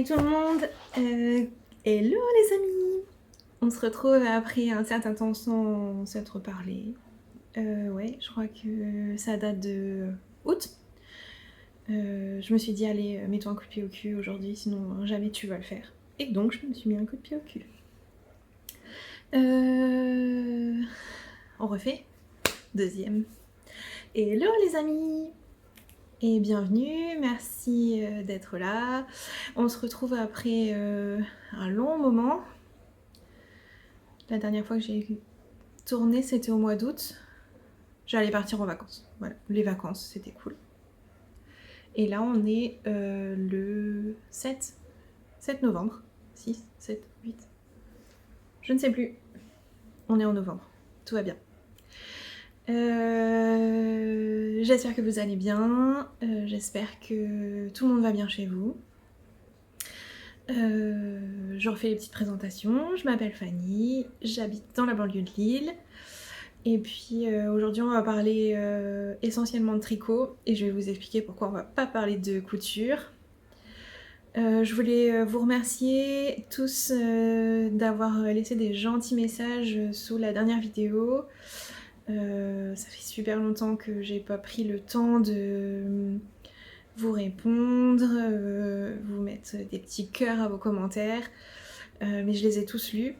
Hey tout le monde, hello les amis. On se retrouve après un certain temps sans s'être parlé. Ouais, je crois que ça date de août. Je me suis dit allez, mets-toi un coup de pied au cul aujourd'hui, sinon jamais tu vas le faire. Et donc je me suis mis un coup de pied au cul. On refait. Deuxième. Hello les amis et bienvenue, merci d'être là. On se retrouve après un long moment. La dernière fois que j'ai tourné, c'était au mois d'août. J'allais partir en vacances. Voilà, les vacances, c'était cool. Et là, on est le 7 novembre. 6, 7, 8. Je ne sais plus. On est en novembre. Tout va bien. J'espère que vous allez bien. J'espère que tout le monde va bien chez vous. Je refais les petites présentations. Je m'appelle Fanny. J'habite dans la banlieue de Lille. Et puis aujourd'hui on va parler essentiellement de tricot et je vais vous expliquer pourquoi on va pas parler de couture. Je voulais vous remercier tous d'avoir laissé des gentils messages sous la dernière vidéo. Ça fait super longtemps que j'ai pas pris le temps de vous répondre, vous mettre des petits cœurs à vos commentaires, mais je les ai tous lus.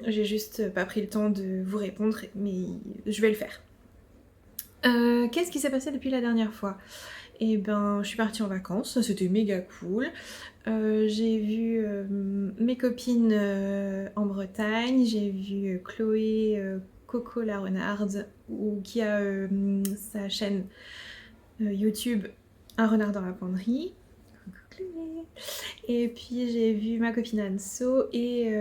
J'ai juste pas pris le temps de vous répondre, mais je vais le faire. Qu'est-ce qui s'est passé depuis la dernière fois? Eh ben, je suis partie en vacances, ça c'était méga cool. J'ai vu mes copines en Bretagne, j'ai vu Chloé Coco la Renarde, qui a sa chaîne YouTube Un renard dans la penderie. Et puis j'ai vu ma copine Anso et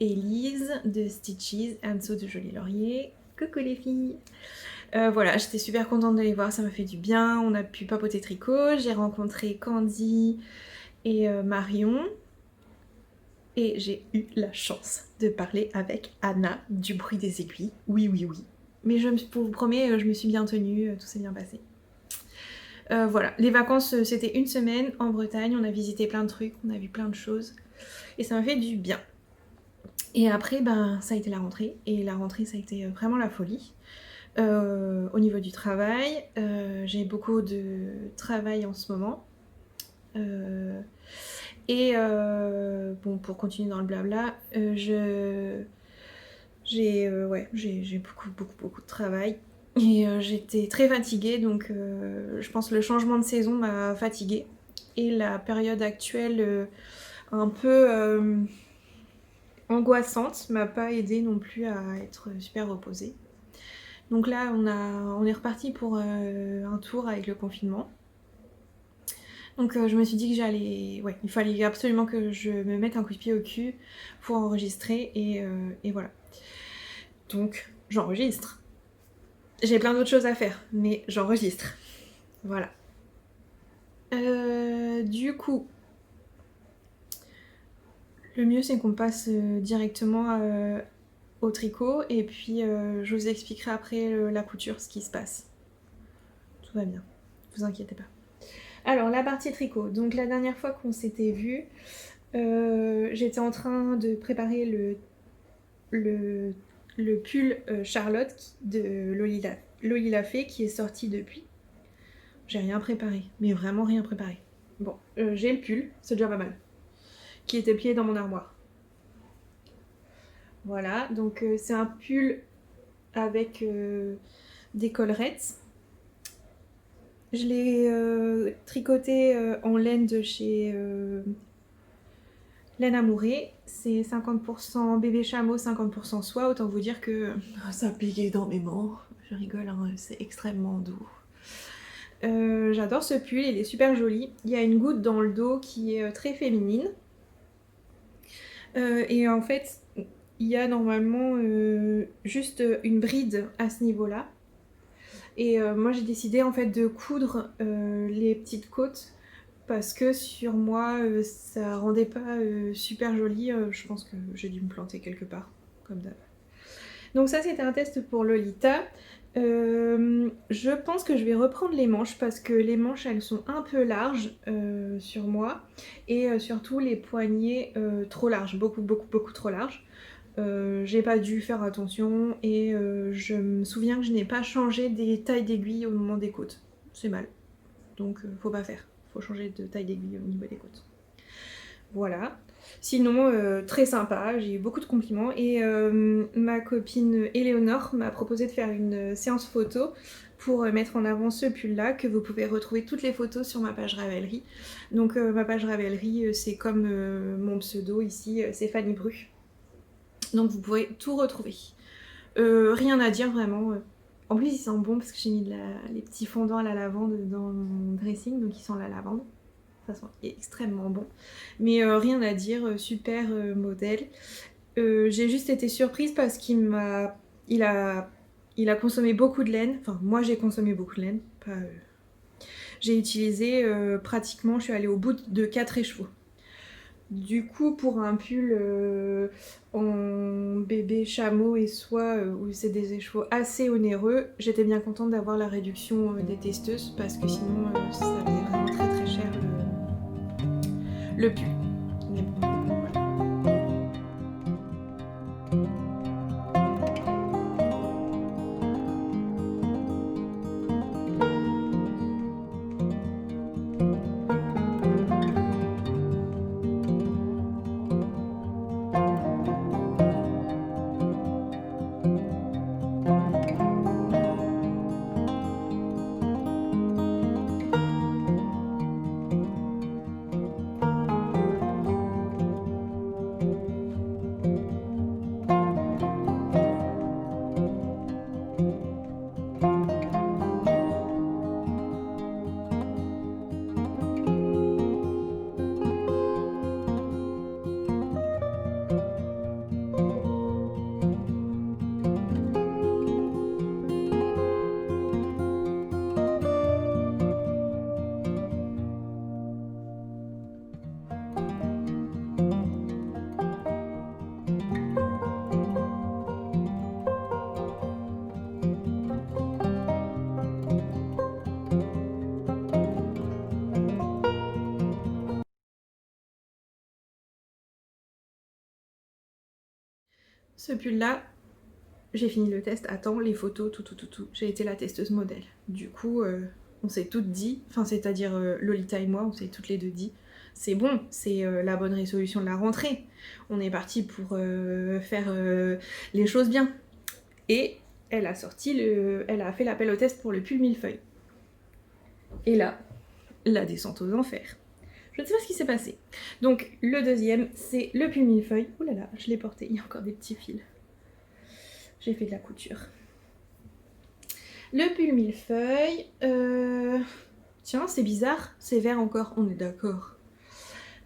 Elise de Stitches, Anso de Joli Laurier. Coucou les filles. Voilà, j'étais super contente de les voir, ça m'a fait du bien. On a pu papoter tricot. J'ai rencontré Candy et Marion. Et j'ai eu la chance de parler avec Anna du bruit des aiguilles. Oui, oui, oui. Mais je vous promets, je me suis bien tenue, tout s'est bien passé. Voilà, les vacances c'était une semaine en Bretagne, on a visité plein de trucs, on a vu plein de choses et ça m'a fait du bien. Et après ben ça a été la rentrée et la rentrée ça a été vraiment la folie. Au niveau du travail, j'ai beaucoup de travail en ce moment. Bon, pour continuer dans le blabla, j'ai beaucoup de travail. Et j'étais très fatiguée, donc je pense que le changement de saison m'a fatiguée. Et la période actuelle, un peu angoissante, m'a pas aidée non plus à être super reposée. Donc là, on est reparti pour un tour avec le confinement. Donc je me suis dit que j'allais... Ouais, il fallait absolument que je me mette un coup de pied au cul pour enregistrer et voilà. Donc j'enregistre. J'ai plein d'autres choses à faire, mais j'enregistre. Voilà. Du coup, le mieux c'est qu'on passe directement au tricot et puis je vous expliquerai après la couture ce qui se passe. Tout va bien, vous inquiétez pas. Alors la partie tricot, donc la dernière fois qu'on s'était vu, j'étais en train de préparer le pull Charlotte de Loli la Fée qui est sorti depuis. J'ai rien préparé, mais vraiment rien préparé. Bon, j'ai le pull, c'est déjà pas mal, qui était plié dans mon armoire. Voilà, donc c'est un pull avec des collerettes. Je l'ai tricoté en laine de chez Laine Amourée. C'est 50% bébé chameau, 50% soie. Autant vous dire que ça pique énormément. Je rigole, hein, c'est extrêmement doux. J'adore ce pull, il est super joli. Il y a une goutte dans le dos qui est très féminine. Et en fait, il y a normalement juste une bride à ce niveau-là. Et moi j'ai décidé en fait de coudre les petites côtes parce que sur moi ça rendait pas super joli. Je pense que j'ai dû me planter quelque part, comme d'hab. Donc ça c'était un test pour Lolita. je pense que je vais reprendre les manches parce que les manches elles sont un peu larges sur moi et surtout les poignets trop larges, beaucoup trop larges. J'ai pas dû faire attention et je me souviens que je n'ai pas changé des tailles d'aiguilles au moment des côtes. C'est mal, donc faut pas faire, faut changer de taille d'aiguille au niveau des côtes. Voilà. Sinon, très sympa, j'ai eu beaucoup de compliments et ma copine Éléonore m'a proposé de faire une séance photo pour mettre en avant ce pull là que vous pouvez retrouver toutes les photos sur ma page Ravelry. Donc ma page Ravelry c'est comme mon pseudo ici, c'est Fanny Bru. Donc vous pouvez tout retrouver. Rien à dire vraiment. En plus ils sentent bon parce que j'ai mis les petits fondants à la lavande dans mon dressing, donc ils sentent la lavande. Ça sent extrêmement bon. Mais rien à dire, super modèle. J'ai juste été surprise parce il a consommé beaucoup de laine. Enfin, moi j'ai consommé beaucoup de laine. J'ai utilisé pratiquement, je suis allée au bout de 4 écheveaux. Du coup, pour un pull en bébé chameau et soie, où c'est des écheveaux assez onéreux, j'étais bien contente d'avoir la réduction des testeuses parce que sinon ça faisait vraiment très cher le pull. Mais bon, voilà. Ce pull là, j'ai fini le test, attends, les photos, tout. J'ai été la testeuse modèle. Du coup, on s'est toutes dit, enfin c'est-à-dire Lolita et moi, on s'est toutes les deux dit, c'est bon, c'est la bonne résolution de la rentrée. On est parti pour faire les choses bien. Et elle a fait l'appel au test pour le pull millefeuille. Et là, la descente aux enfers. Je ne sais pas ce qui s'est passé. Donc le deuxième, c'est le pull millefeuille. Ouh là là, je l'ai porté, il y a encore des petits fils. J'ai fait de la couture. Le pull millefeuille, tiens, c'est bizarre, c'est vert encore, on est d'accord.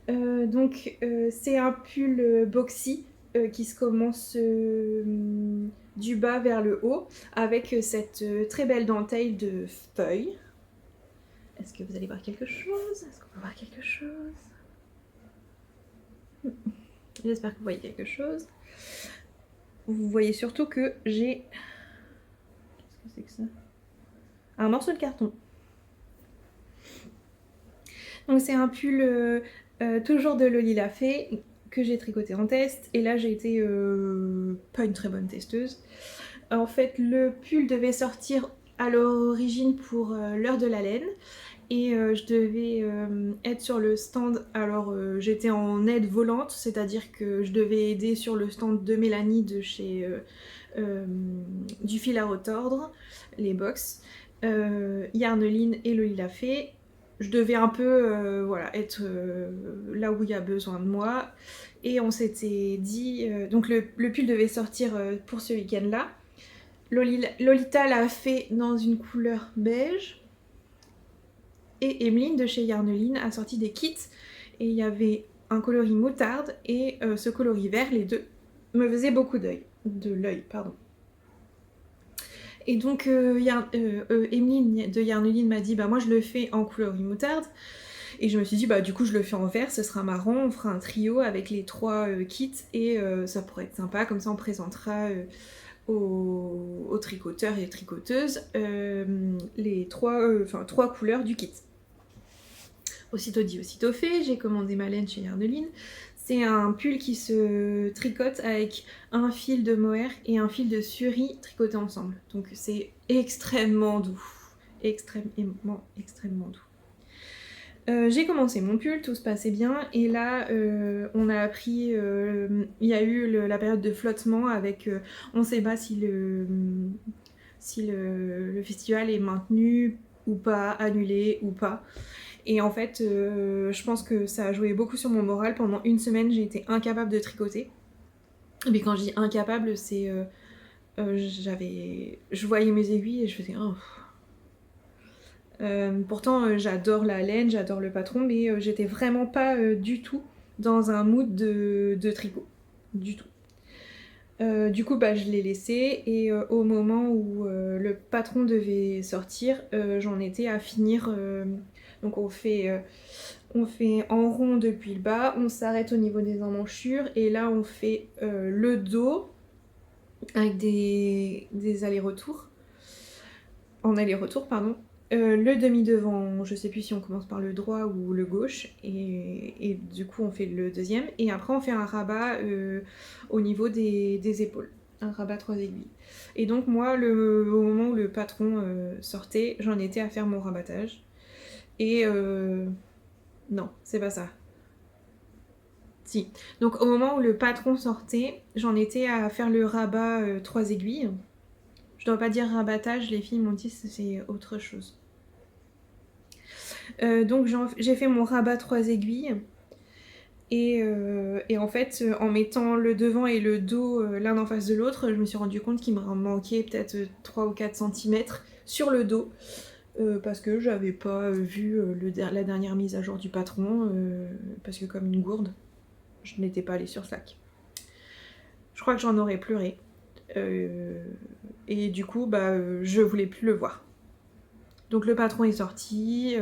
Donc c'est un pull boxy qui se commence du bas vers le haut avec cette très belle dentelle de feuilles. Est-ce que vous allez voir quelque chose? Est-ce qu'on peut voir quelque chose? J'espère que vous voyez quelque chose. Vous voyez surtout que j'ai... Qu'est-ce que c'est que ça? Un morceau de carton. Donc c'est un pull toujours de Loli Lafay que j'ai tricoté en test. Et là j'ai été pas une très bonne testeuse. En fait le pull devait sortir à l'origine pour l'heure de la laine. Et je devais être sur le stand, alors j'étais en aide volante, c'est-à-dire que je devais aider sur le stand de Mélanie de chez Du Fil à Retordre, les box, Yarneline et Loli Lafay. Je devais un peu voilà, être là où il y a besoin de moi. Et on s'était dit, donc le pull devait sortir pour ce week-end-là. Lolita l'a fait dans une couleur beige. Et Emeline de chez Yarneline a sorti des kits et il y avait un coloris moutarde et ce coloris vert, les deux me faisaient beaucoup de l'œil, pardon. Et donc Emeline de Yarneline m'a dit bah moi je le fais en coloris moutarde et je me suis dit bah du coup je le fais en vert, ce sera marrant, on fera un trio avec les 3 kits et ça pourrait être sympa, comme ça on présentera aux tricoteurs et tricoteuses les trois couleurs du kit. Aussitôt dit, aussitôt fait, j'ai commandé ma laine chez Yardeline. C'est un pull qui se tricote avec un fil de mohair et un fil de suri tricotés ensemble. Donc c'est extrêmement doux. Extrêmement doux. J'ai commencé mon pull, tout se passait bien, et là on a appris, il y a eu la période de flottement avec, on sait pas si le festival est maintenu ou pas, annulé ou pas. Et en fait, je pense que ça a joué beaucoup sur mon moral. Pendant une semaine, j'ai été incapable de tricoter. Mais quand je dis incapable, c'est... je voyais mes aiguilles et je faisais... Oh. Pourtant, j'adore la laine, j'adore le patron, mais j'étais vraiment pas du tout dans un mood de tricot. Du tout. Du coup, je l'ai laissé et au moment où le patron devait sortir, j'en étais à finir. Donc on fait en rond depuis le bas, on s'arrête au niveau des emmanchures et là on fait le dos avec des allers-retours. En aller-retour, pardon. Le demi-devant, je sais plus si on commence par le droit ou le gauche, et du coup on fait le deuxième, et après on fait un rabat au niveau des épaules, un rabat 3 aiguilles. Et donc moi, au moment où le patron sortait, j'en étais à faire mon rabattage, et non, c'est pas ça. Si. Donc au moment où le patron sortait, j'en étais à faire le rabat 3 aiguilles. Je dois pas dire rabattage, les filles m'ont dit que c'est autre chose. Donc j'ai fait mon rabat 3 aiguilles et en fait en mettant le devant et le dos l'un en face de l'autre, je me suis rendu compte qu'il me manquait peut-être 3 ou 4 cm sur le dos parce que j'avais pas vu la dernière mise à jour du patron parce que comme une gourde, je n'étais pas allée sur Slack. Je crois que j'en aurais pleuré et du coup je voulais plus le voir. Donc le patron est sorti,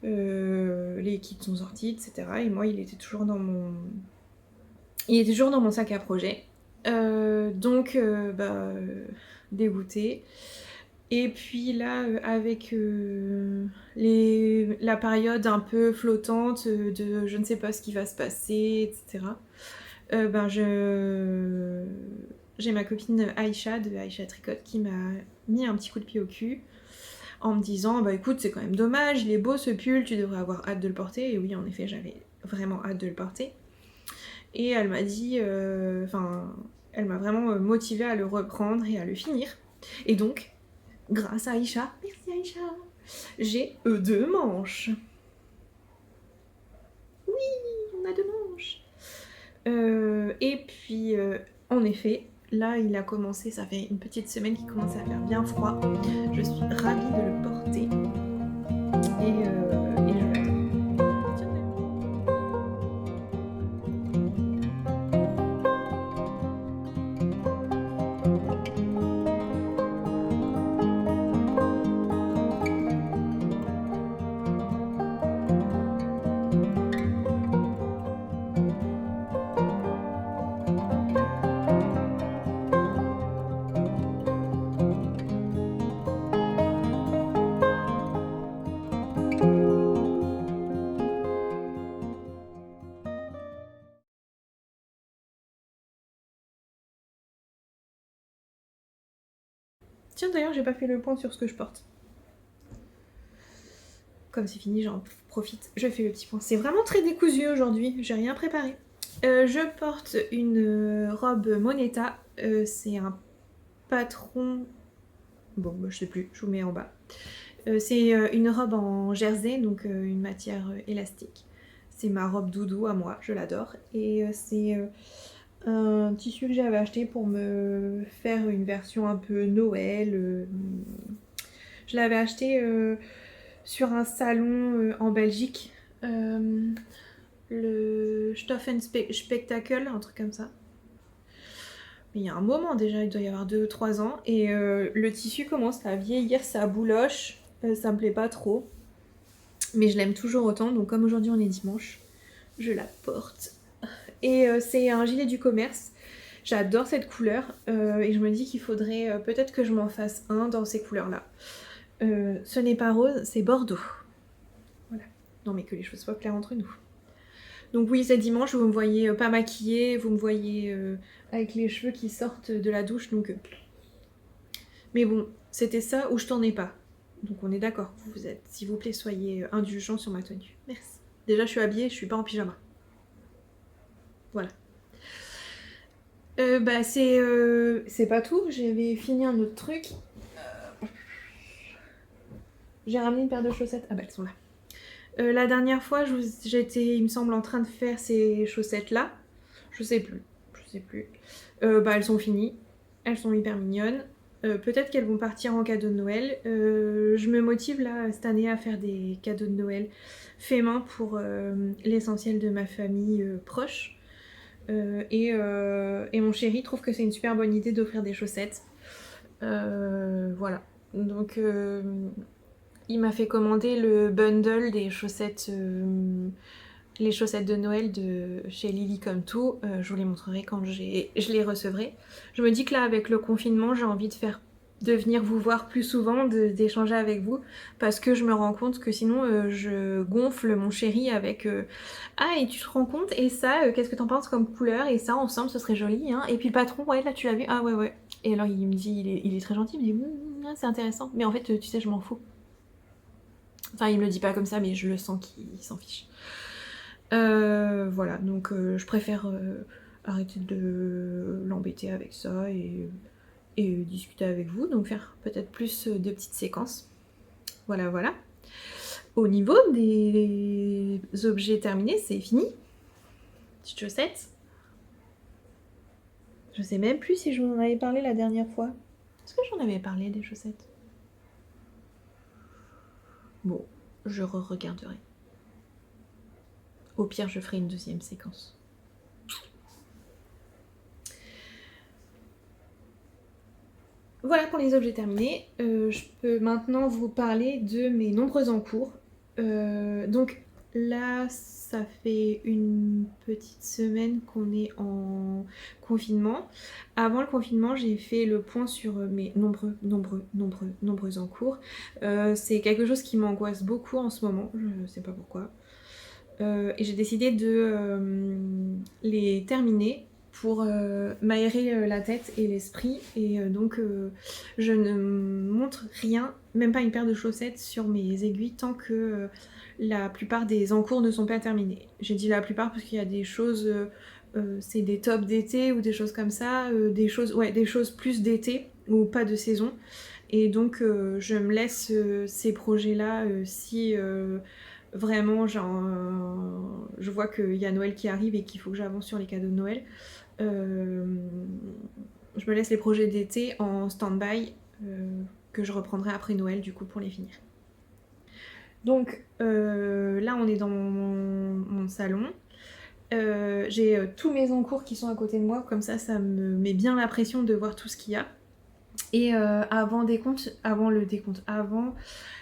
les kits sont sortis, etc. Et moi, il était toujours dans mon sac à projet. Donc, dégoûtée. Et puis là, avec la période un peu flottante de je ne sais pas ce qui va se passer, etc. J'ai ma copine Aïcha de Aïcha Tricot qui m'a mis un petit coup de pied au cul en me disant écoute, c'est quand même dommage, il est beau ce pull, tu devrais avoir hâte de le porter. Et oui, en effet, j'avais vraiment hâte de le porter. Et elle m'a dit, elle m'a vraiment motivée à le reprendre et à le finir. Et donc, grâce à Aïcha, merci Aïcha, j'ai 2 manches. Oui, on a 2 manches. Et puis, en effet, là, il a commencé, ça fait une petite semaine qu'il commence à faire bien froid. Je suis ravie de le porter. Et je l'attends. Tiens, d'ailleurs, j'ai pas fait le point sur ce que je porte. Comme c'est fini, j'en profite, je fais le petit point. C'est vraiment très décousu aujourd'hui, j'ai rien préparé. Je porte une robe Moneta, c'est un patron... Bon, je sais plus, je vous mets en bas. C'est une robe en jersey, donc une matière élastique. C'est ma robe doudou à moi, je l'adore. Et c'est un tissu que j'avais acheté pour me faire une version un peu Noël. Je l'avais acheté sur un salon en Belgique. Le Stoffen Spectacle, un truc comme ça. Mais il y a un moment déjà, il doit y avoir 2-3 ans. Et le tissu commence à vieillir, ça bouloche. Ça me plaît pas trop. Mais je l'aime toujours autant. Donc comme aujourd'hui on est dimanche, je la porte. Et c'est un gilet du commerce J'adore cette couleur et je me dis qu'il faudrait peut-être que je m'en fasse un dans ces couleurs-là. Ce n'est pas rose, c'est bordeaux. Voilà. Non mais que les choses soient claires entre nous. Donc oui, c'est dimanche, vous me voyez pas maquillée, vous me voyez avec les cheveux qui sortent de la douche, donc... Mais bon, c'était ça ou je t'en ai pas. Donc on est d'accord, vous êtes. S'il vous plaît, soyez indulgents sur ma tenue. Merci. Déjà, je suis habillée, je suis pas en pyjama. Voilà. Bah c'est pas tout, j'avais fini un autre truc. J'ai ramené une paire de chaussettes. Ah bah elles sont là. La dernière fois, j'étais, il me semble, en train de faire ces chaussettes-là. Je sais plus. Bah elles sont finies. Elles sont hyper mignonnes. Peut-être qu'elles vont partir en cadeau de Noël. Je me motive là cette année à faire des cadeaux de Noël faits main pour l'essentiel de ma famille proche. Et mon chéri trouve que c'est une super bonne idée d'offrir des chaussettes. Voilà. Donc il m'a fait commander le bundle des chaussettes, les chaussettes de Noël de chez Lily Comme Tout. Je vous les montrerai quand je les recevrai. Je me dis que là, avec le confinement, j'ai envie de venir vous voir plus souvent, d'échanger avec vous, parce que je me rends compte que sinon je gonfle mon chéri avec ah et tu te rends compte et ça qu'est-ce que t'en penses comme couleur et ça ensemble ce serait joli hein. Et puis le patron ouais là tu l'as vu ah ouais et alors il me dit il est très gentil, il me dit c'est intéressant mais en fait tu sais je m'en fous. Enfin, il me le dit pas comme ça, mais je le sens qu'il s'en fiche. Voilà, donc je préfère arrêter de l'embêter avec ça et discuter avec vous, donc faire peut-être plus de petites séquences. Voilà, voilà. Au niveau des objets terminés, c'est fini. Petites chaussettes. Je sais même plus si je vous en avais parlé la dernière fois. Est-ce que j'en avais parlé des chaussettes? Bon, je re-regarderai. Au pire, je ferai une deuxième séquence. Voilà pour les objets terminés. Je peux maintenant vous parler de mes nombreux encours. Donc là, ça fait une petite semaine qu'on est en confinement. Avant le confinement, j'ai fait le point sur mes nombreux encours. C'est quelque chose qui m'angoisse beaucoup en ce moment, je sais pas pourquoi. Et j'ai décidé de les terminer pour m'aérer la tête et l'esprit et donc je ne montre rien, même pas une paire de chaussettes sur mes aiguilles tant que la plupart des encours ne sont pas terminés. J'ai dit la plupart parce qu'il y a des choses, c'est des tops d'été ou des choses comme ça, des choses plus d'été ou pas de saison et donc je me laisse ces projets là si vraiment je vois qu'il y a Noël qui arrive et qu'il faut que j'avance sur les cadeaux de Noël. Je me laisse les projets d'été en stand-by que je reprendrai après Noël du coup pour les finir. Donc là on est dans mon salon. J'ai tous mes encours qui sont à côté de moi, comme ça me met bien la pression de voir tout ce qu'il y a. Et avant le décompte,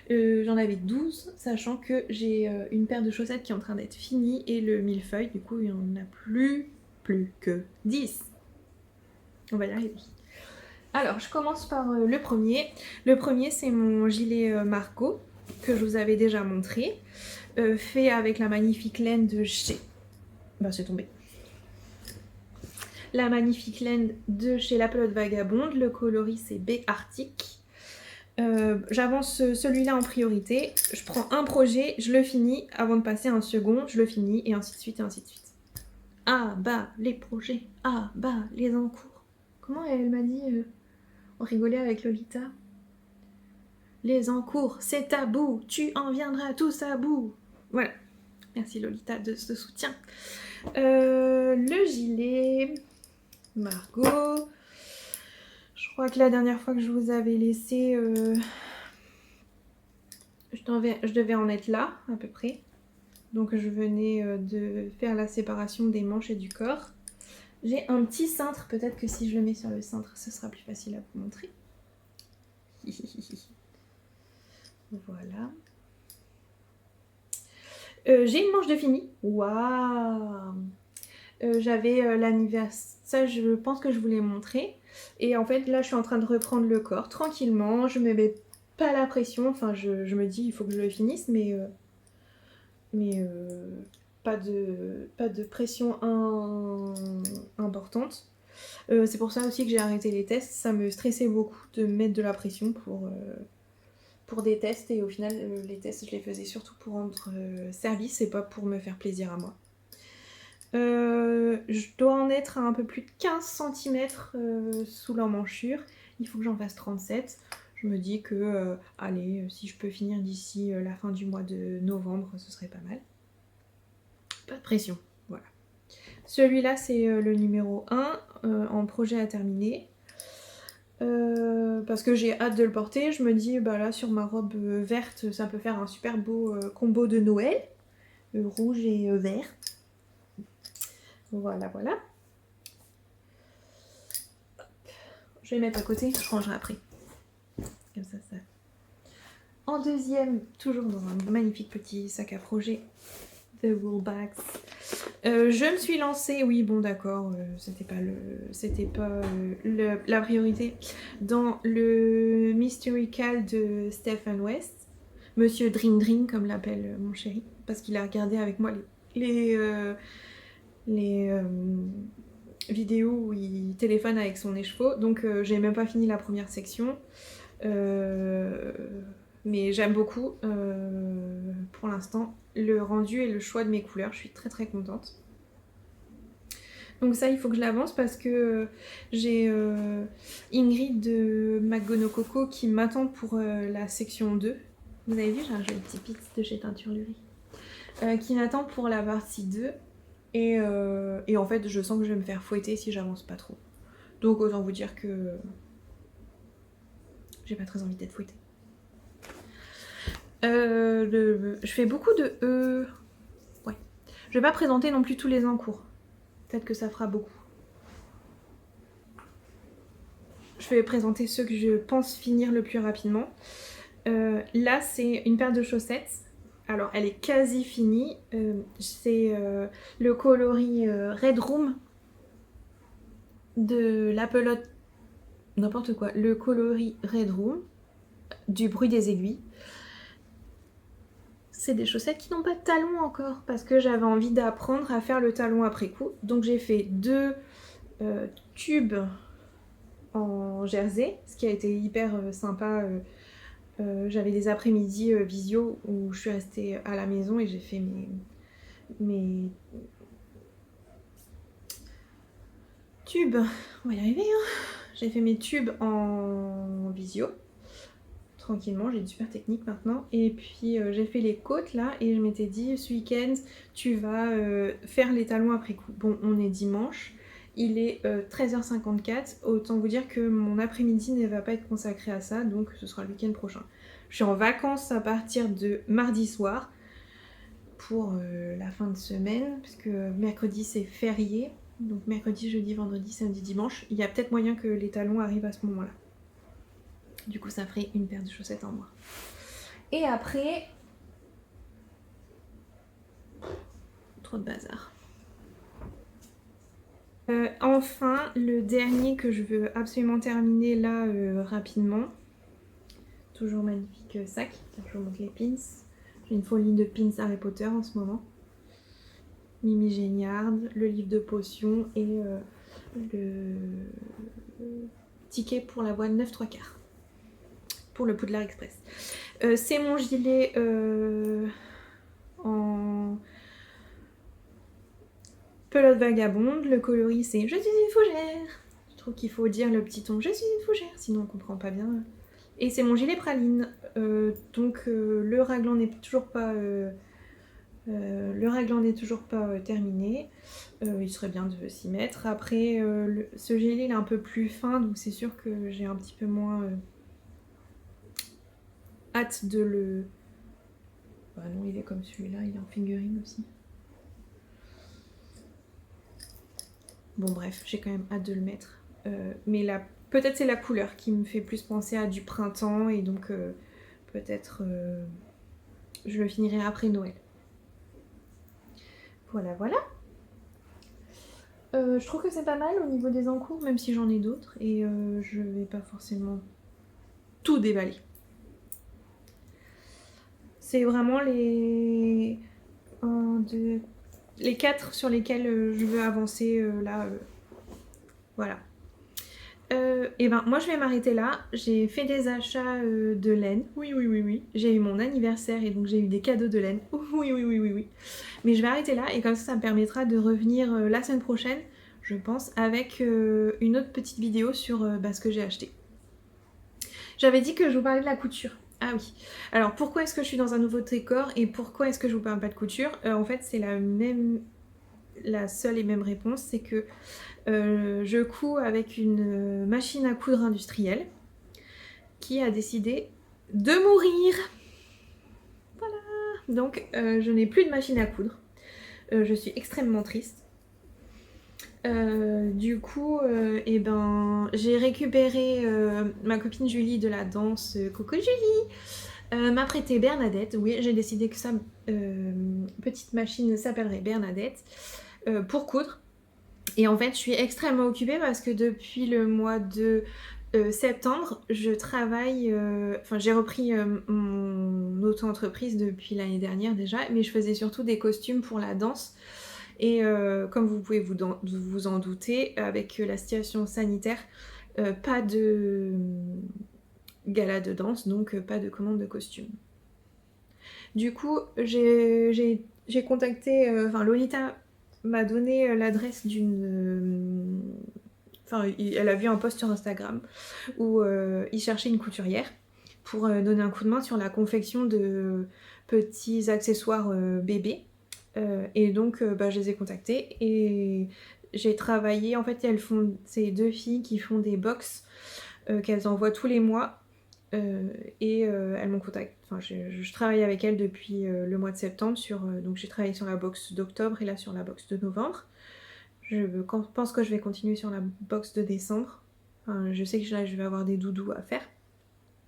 j'en avais 12, sachant que j'ai une paire de chaussettes qui est en train d'être finie et le millefeuille, du coup il n'y en a plus que 10. On va y arriver. Alors je commence par le premier. Le premier c'est mon gilet Margot que je vous avais déjà montré, fait avec la magnifique laine de chez... Bah c'est tombé. La magnifique laine de chez La Pelote Vagabonde, le coloris c'est B Arctic. J'avance celui-là en priorité, je prends un projet, je le finis, avant de passer à un second, je le finis, et ainsi de suite, et ainsi de suite. Ah bah les projets, ah bah les encours. Comment elle m'a dit, on rigolait avec Lolita. Les encours, c'est tabou, tu en viendras tous à bout. Voilà, merci Lolita de ce soutien. Le gilet, Margot... Je crois que la dernière fois que je vous avais laissé, je devais en être là, à peu près. Donc je venais de faire la séparation des manches et du corps. J'ai un petit cintre, peut-être que si je le mets sur le cintre, ce sera plus facile à vous montrer. Voilà. J'ai une manche de fini. Waouh! j'avais l'anniversaire, ça je pense que je vous l'ai montré. Et en fait là je suis en train de reprendre le corps tranquillement, je me mets pas la pression, enfin je me dis il faut que je le finisse, mais pas de pression importante. C'est pour ça aussi que j'ai arrêté les tests, ça me stressait beaucoup de mettre de la pression pour des tests, et au final les tests je les faisais surtout pour rendre service et pas pour me faire plaisir à moi. Je dois en être à un peu plus de 15 cm sous l'emmanchure, il faut que j'en fasse 37. Je me dis que, allez, si je peux finir d'ici la fin du mois de novembre, ce serait pas mal. Pas de pression, voilà. Celui-là, c'est le numéro 1 en projet à terminer. Parce que j'ai hâte de le porter. Je me dis, bah là, sur ma robe verte, ça peut faire un super beau combo de Noël. Rouge et vert. Voilà, voilà. Je vais mettre à côté, je rangerai après. Comme ça, ça. En deuxième, toujours dans un magnifique petit sac à projet, The Woolbags. Je me suis lancée, oui bon d'accord, c'était pas la priorité, dans le Mystery Cal de Stephen West, Monsieur Dream Dream comme l'appelle mon chéri, parce qu'il a regardé avec moi les vidéos où il téléphone avec son écheveau, donc j'ai même pas fini la première section. Mais j'aime beaucoup pour l'instant le rendu et le choix de mes couleurs, je suis très très contente. Donc ça il faut que je l'avance parce que j'ai Ingrid de McGonagall qui m'attend pour la section 2. Vous avez vu, j'ai un joli petit pit de chez Teinture Lurie qui m'attend pour la partie 2 et en fait je sens que je vais me faire fouetter si j'avance pas trop. Donc autant vous dire que j'ai pas très envie d'être fouettée. Je fais beaucoup de ouais. Je vais pas présenter non plus tous les encours. Peut-être que ça fera beaucoup. Je vais présenter ceux que je pense finir le plus rapidement. Là, c'est une paire de chaussettes. Alors, elle est quasi finie. C'est le coloris Red Room de la pelote. N'importe quoi. Le coloris Red Room du bruit des aiguilles. C'est des chaussettes qui n'ont pas de talon encore parce que j'avais envie d'apprendre à faire le talon après coup. Donc j'ai fait 2 tubes en jersey, ce qui a été hyper sympa. J'avais des après-midi visio où je suis restée à la maison et j'ai fait mes tubes. On va y arriver, hein. J'ai fait mes tubes en visio. Tranquillement, j'ai une super technique maintenant. Et puis j'ai fait les côtes là et je m'étais dit ce week-end tu vas faire les talons après coup. Bon, on est dimanche, il est 13h54, autant vous dire que mon après-midi ne va pas être consacré à ça, donc ce sera le week-end prochain. Je suis en vacances à partir de mardi soir pour la fin de semaine, parce que mercredi c'est férié, donc mercredi, jeudi, vendredi, samedi, dimanche. Il y a peut-être moyen que les talons arrivent à ce moment-là. Du coup, ça ferait une paire de chaussettes en moins. Et après... Trop de bazar. Enfin, le dernier que je veux absolument terminer là rapidement. Toujours magnifique sac. Je vous montre les pins. J'ai une folie de pins Harry Potter en ce moment. Mimi Géniard, le livre de potions et le ticket pour la voie 9 3/4. Pour le Poudlard Express. C'est mon gilet en pelote vagabonde. Le coloris c'est je suis une fougère. Je trouve qu'il faut dire le petit ton je suis une fougère, sinon on comprend pas bien. Et c'est mon gilet praline. Donc le raglan n'est toujours pas terminé. Il serait bien de s'y mettre. Après ce gilet il est un peu plus fin, donc c'est sûr que j'ai un petit peu moins hâte de le... Bah non, il est comme celui-là, il est en fingering aussi. Bon bref, j'ai quand même hâte de le mettre. Mais là, peut-être c'est la couleur qui me fait plus penser à du printemps et donc peut-être je le finirai après Noël. Voilà, voilà. Je trouve que c'est pas mal au niveau des encours, même si j'en ai d'autres, et je vais pas forcément tout déballer. C'est vraiment les 1, 2, les 4 sur lesquels je veux avancer là. Voilà. Et ben moi je vais m'arrêter là. J'ai fait des achats de laine. Oui, oui, oui, oui. J'ai eu mon anniversaire et donc j'ai eu des cadeaux de laine. Oui, oui, oui, oui, oui. Mais je vais arrêter là et comme ça me permettra de revenir la semaine prochaine, je pense, avec une autre petite vidéo sur ce que j'ai acheté. J'avais dit que je vous parlais de la couture. Ah oui. Alors pourquoi est-ce que je suis dans un nouveau décor et pourquoi est-ce que je vous parle pas de couture? En fait c'est la seule et même réponse, c'est que je couds avec une machine à coudre industrielle qui a décidé de mourir. Voilà. Donc je n'ai plus de machine à coudre. Je suis extrêmement triste. Du coup, j'ai récupéré ma copine Julie de la danse. Coucou Julie, m'a prêté Bernadette. Oui, j'ai décidé que sa petite machine s'appellerait Bernadette pour coudre. Et en fait, je suis extrêmement occupée parce que depuis le mois de septembre, je travaille. J'ai repris mon auto-entreprise depuis l'année dernière déjà, mais je faisais surtout des costumes pour la danse. Et comme vous pouvez vous en douter, avec la situation sanitaire, pas de gala de danse, donc pas de commande de costumes. Du coup, j'ai contacté, Lolita m'a donné l'adresse d'une... elle a vu un post sur Instagram où il cherchait une couturière pour donner un coup de main sur la confection de petits accessoires bébés. Et donc, je les ai contactées et j'ai travaillé. En fait, c'est 2 filles qui font des box qu'elles envoient tous les mois. Elles m'ont contacté. Je travaille avec elles depuis le mois de septembre. Donc j'ai travaillé sur la box d'octobre et là sur la box de novembre. Je pense que je vais continuer sur la box de décembre. Je sais que là je vais avoir des doudous à faire.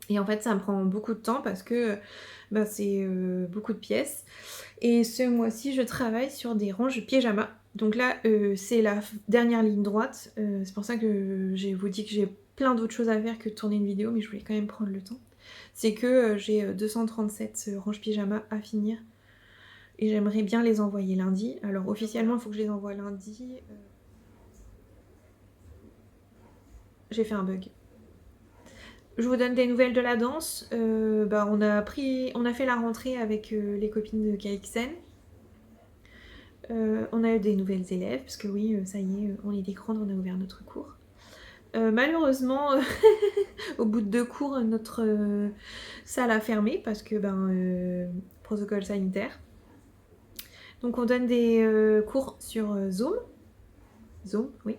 Et en fait ça me prend beaucoup de temps parce que c'est beaucoup de pièces. Et ce mois-ci je travaille sur des ranges pyjama. Donc là c'est la dernière ligne droite. C'est pour ça que je vous dis que j'ai plein d'autres choses à faire que de tourner une vidéo, mais je voulais quand même prendre le temps. C'est que j'ai 237 ranges pyjama à finir et j'aimerais bien les envoyer lundi. Alors officiellement il faut que je les envoie lundi. J'ai fait un bug. Je vous donne des nouvelles de la danse. On a fait la rentrée avec les copines de KXN. On a eu des nouvelles élèves parce que oui, ça y est, on est des grandes, on a ouvert notre cours. Malheureusement, au bout de 2 cours, notre salle a fermé parce que protocole sanitaire. Donc on donne des cours sur Zoom. Zoom, oui.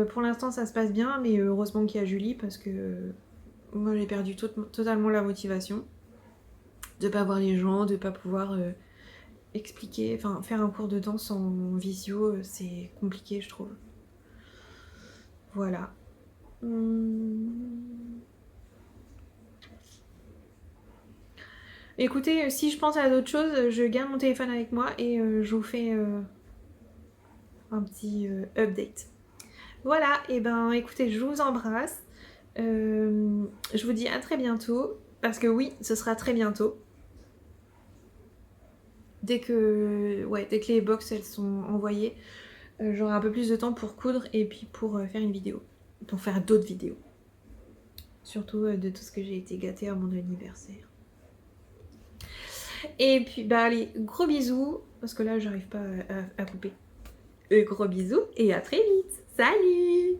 Pour l'instant ça se passe bien, mais heureusement qu'il y a Julie parce que moi j'ai perdu totalement la motivation de pas voir les gens, de pas pouvoir expliquer, faire un cours de danse en visio, c'est compliqué je trouve. Voilà. Écoutez, si je pense à d'autres choses, je garde mon téléphone avec moi et je vous fais un petit update. Voilà, et écoutez, je vous embrasse. Je vous dis à très bientôt, parce que oui, ce sera très bientôt. Dès que les box elles sont envoyées, j'aurai un peu plus de temps pour coudre et puis pour faire une vidéo. Pour faire d'autres vidéos. Surtout de tout ce que j'ai été gâtée à mon anniversaire. Et puis allez, gros bisous, parce que là j'arrive pas à couper. Gros bisous et à très vite. Salut!